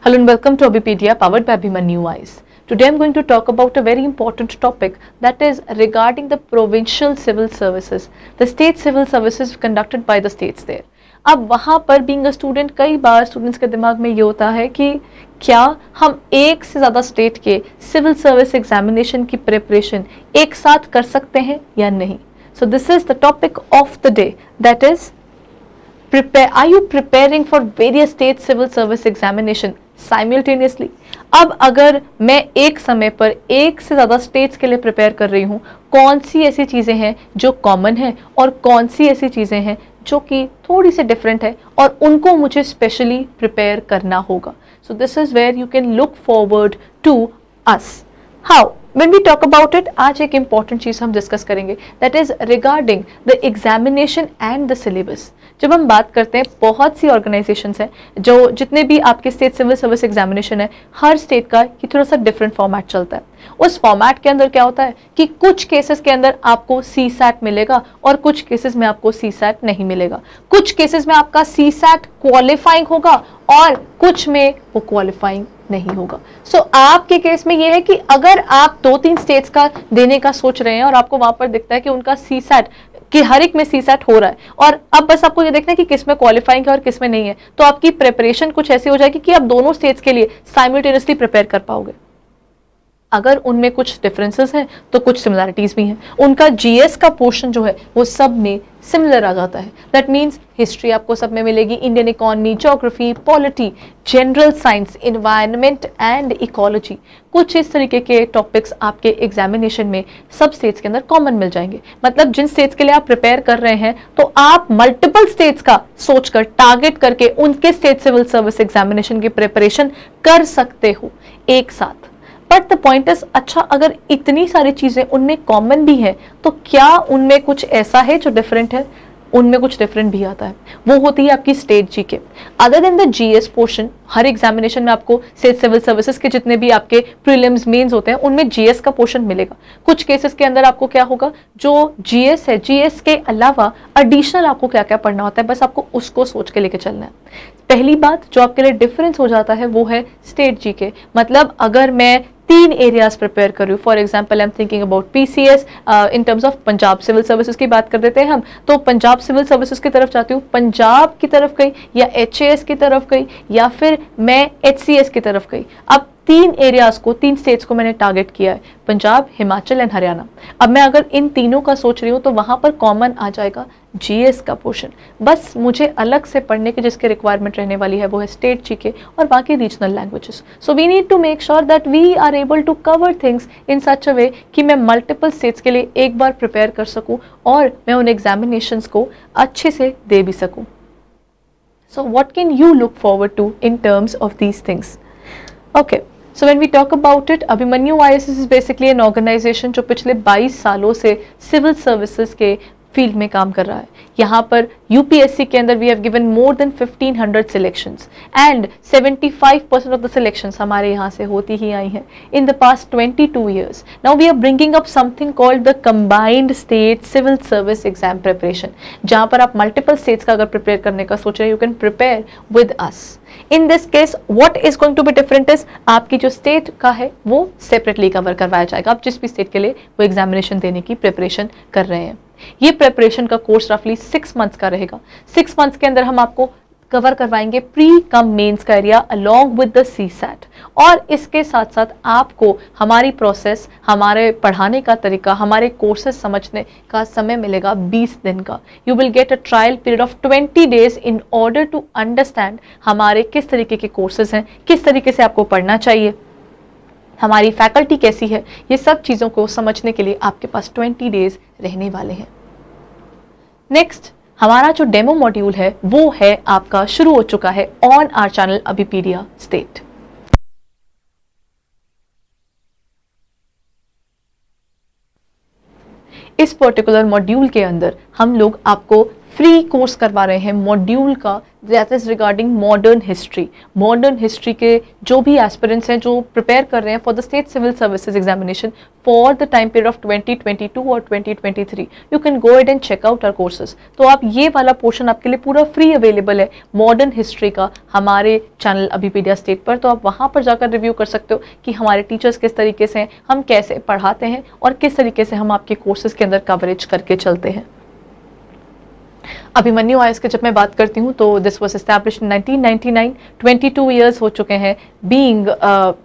Hello and welcome to Abipedia powered by Abhimanyu Eyes. Today I am going to talk about a very important topic that is regarding the provincial civil services, the state civil services conducted by the states there. अब वहाँ पर being a student कई बार students के दिमाग में ये होता है कि क्या हम एक से ज़्यादा स्टेट के सिविल सर्विस एग्जामिनेशन की प्रिपरेशन एक साथ कर सकते हैं या नहीं. So this is the topic of the day, that is are you preparing for various state civil service examination simultaneously? अब अगर मैं एक समय पर एक से ज़्यादा स्टेट्स के लिए प्रिपेयर कर रही हूँ, कौन सी ऐसी चीज़ें हैं जो कॉमन हैं और कौन सी ऐसी चीज़ें हैं जो कि थोड़ी सी डिफरेंट है और उनको मुझे स्पेशली प्रिपेयर करना होगा. So this is where you can look forward to us. How When we talk about it, आज एक important चीज़ हम डिस्कस करेंगे, that is regarding the examination and the syllabus. जब हम बात करते हैं, बहुत सी ऑर्गेनाइजेशंस हैं जो जितने भी आपके स्टेट सिविल सर्विस एग्जामिनेशन है, हर स्टेट का ये थोड़ा सा डिफरेंट फॉर्मेट चलता है. उस फॉर्मेट के अंदर क्या होता है कि कुछ केसेस के अंदर आपको CSAT मिलेगा और कुछ केसेस में आपको CSAT नहीं मिलेगा. कुछ केसेस में आपका CSAT क्वालिफाइंग होगा और कुछ में वो क्वालिफाइंग नहीं होगा. सो आपके केस में ये है कि अगर आप 2-3 स्टेट्स का देने का सोच रहे हैं और आपको वहां पर दिखता है कि उनका CSAT कि हर एक में CSAT हो रहा है और अब बस आपको ये देखना है कि किस में क्वालिफाइंग है और किस में नहीं है, तो आपकी प्रिपरेशन कुछ ऐसी हो जाएगी कि आप दोनों स्टेट्स के लिए साइमल्टेनियसली प्रिपेयर कर पाओगे. अगर उनमें कुछ डिफरेंसेस हैं तो कुछ सिमिलैरिटीज भी हैं. उनका GS का पोर्शन जो है वो सब में सिमिलर आ जाता है. दैट मीन्स हिस्ट्री आपको सब में मिलेगी, Indian economy, geography, polity, general science, environment and ecology. कुछ इस तरीके के टॉपिक्स आपके एग्जामिनेशन में सब स्टेट्स के अंदर कॉमन मिल जाएंगे. मतलब जिन स्टेट्स के लिए आप प्रिपेयर कर रहे हैं तो आप मल्टीपल स्टेट्स का सोचकर टारगेट करके उनके स्टेट सिविल सर्विस एग्जामिनेशन की प्रिपरेशन कर सकते हो एक साथ. बट द पॉइंट इज, अच्छा अगर इतनी सारी चीजें उनमें कॉमन भी है तो क्या उनमें कुछ ऐसा है जो डिफरेंट है? उनमें कुछ डिफरेंट भी आता है. वो होती है आपकी state GK. Other than the GS portion, her examination में आपको स्टेट सिविल सर्विसेज के जितने भी आपके प्रीलिम्स मेंस होते हैं उनमें GS का पोर्शन मिलेगा. कुछ केसेस के अंदर आपको क्या होगा, जो GS है, GS के अलावा एडिशनल आपको क्या क्या पढ़ना होता है, बस आपको उसको सोच के लेके चलना है. पहली बात जो आपके लिए डिफरेंस हो जाता है वो है स्टेट जीके. मतलब अगर मैं 3 एरियाज प्रिपेयर कर रही हूँ, for example I am thinking about PCS in terms of Punjab civil services की बात कर देते हैं हम, तो पंजाब सिविल सर्विसेज की तरफ जाती हूँ, पंजाब की तरफ गई या HAS की तरफ गई या फिर मैं HCS की तरफ गई. अब 3 एरियाज को, 3 स्टेट्स को मैंने टारगेट किया है, पंजाब, हिमाचल एंड हरियाणा. अब मैं अगर इन तीनों का सोच रही हूँ तो वहां पर कॉमन आ जाएगा GS का पोर्शन. बस मुझे अलग से पढ़ने की जिसकी रिक्वायरमेंट रहने वाली है वो है स्टेट जीके और बाकी regional languages. So we need to make sure that we are able to cover things in such a way कि मैं मल्टीपल स्टेट्स के लिए एक बार प्रिपेयर कर सकूं और मैं उन एग्जामिनेशंस को अच्छे से दे भी सकूं. So what can you look forward to in terms of these things? Okay, so when we talk about it, Abhimanyu IAS is basically an organization जो पिछले 22 सालों से सिविल सर्विसेज के फील्ड में काम कर रहा है. यहाँ पर UPSC के अंदर we have given more than 1500 selections and 75% of the selections हमारे यहाँ से होती ही आई हैं in the past 22 years. Now we are bringing up something called the combined state civil service exam preparation, जहाँ पर आप मल्टीपल स्टेट्स का अगर प्रिपेयर करने का सोच रहे हैं, you can prepare with us. In this case what is going to be different is आपकी जो स्टेट का है वो सेपरेटली कवर करवाया जाएगा. आप जिस भी स्टेट के लिए वो एग्जामिनेशन देने की प्रिपरेशन कर रहे हैं. ये प्रिपरेशन का कोर्स रफली 6 मंथ्स का रहेगा. 6 मंथ्स के अंदर हम आपको कवर करवाएंगे प्री कम मेंस का area along with the CSAT. और इसके साथ साथ आपको हमारी प्रोसेस, हमारे पढ़ाने का तरीका, हमारे कोर्सेज समझने का समय मिलेगा 20 दिन का. You will get a trial period of 20 days in order to understand हमारे किस तरीके के कोर्सेज हैं, किस तरीके से आपको पढ़ना चाहिए, हमारी फैकल्टी कैसी है. ये सब चीज़ों को समझने के लिए आपके पास 20 डेज रहने वाले हैं. नेक्स्ट हमारा जो डेमो मॉड्यूल है वो है आपका शुरू हो चुका है on our channel Abhipedia state. इस पर्टिकुलर मॉड्यूल के अंदर हम लोग आपको फ्री कोर्स करवा रहे हैं मॉड्यूल का, that is regarding modern history. Modern history के जो भी एस्पिरेंट्स हैं जो प्रिपेयर कर रहे हैं for the state civil services examination for the time period of 2022 और 2023, you can go ahead and check out our courses. तो आप ये वाला पोर्शन आपके लिए पूरा फ्री अवेलेबल है मॉडर्न हिस्ट्री का हमारे चैनल अभिपीडिया स्टेट पर। तो आप वहाँ पर जाकर रिव्यू कर सकते हो कि हमारे टीचर्स किस तरीके से हैं, हम कैसे पढ़ाते हैं और किस तरीके से हम आपके कोर्सेज के अंदर कवरेज करके चलते हैं। अभिमन्यु आईएएस की जब मैं बात करती हूँ तो this was established in 1999, 22 years हो चुके हैं being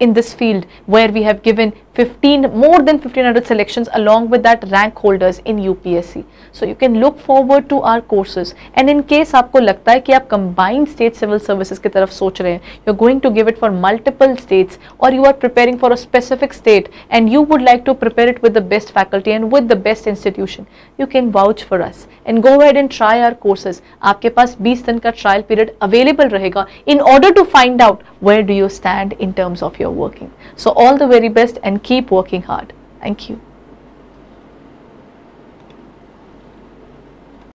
in this field where we have given more than 1500 selections along with that rank holders in UPSC. So you can look forward to our courses, and in case आपको लगता है कि आप combined state civil services की तरफ सोच रहे हैं, you're going to give it for multiple states or you are preparing for a specific state and you would like to prepare it with the best faculty and with the best institution, you can vouch for us and go ahead and try our courses. आपके पास 20 दिन का trial period available रहेगा in order to find out where do you stand in terms of your working. So all the very best and keep working hard. Thank you.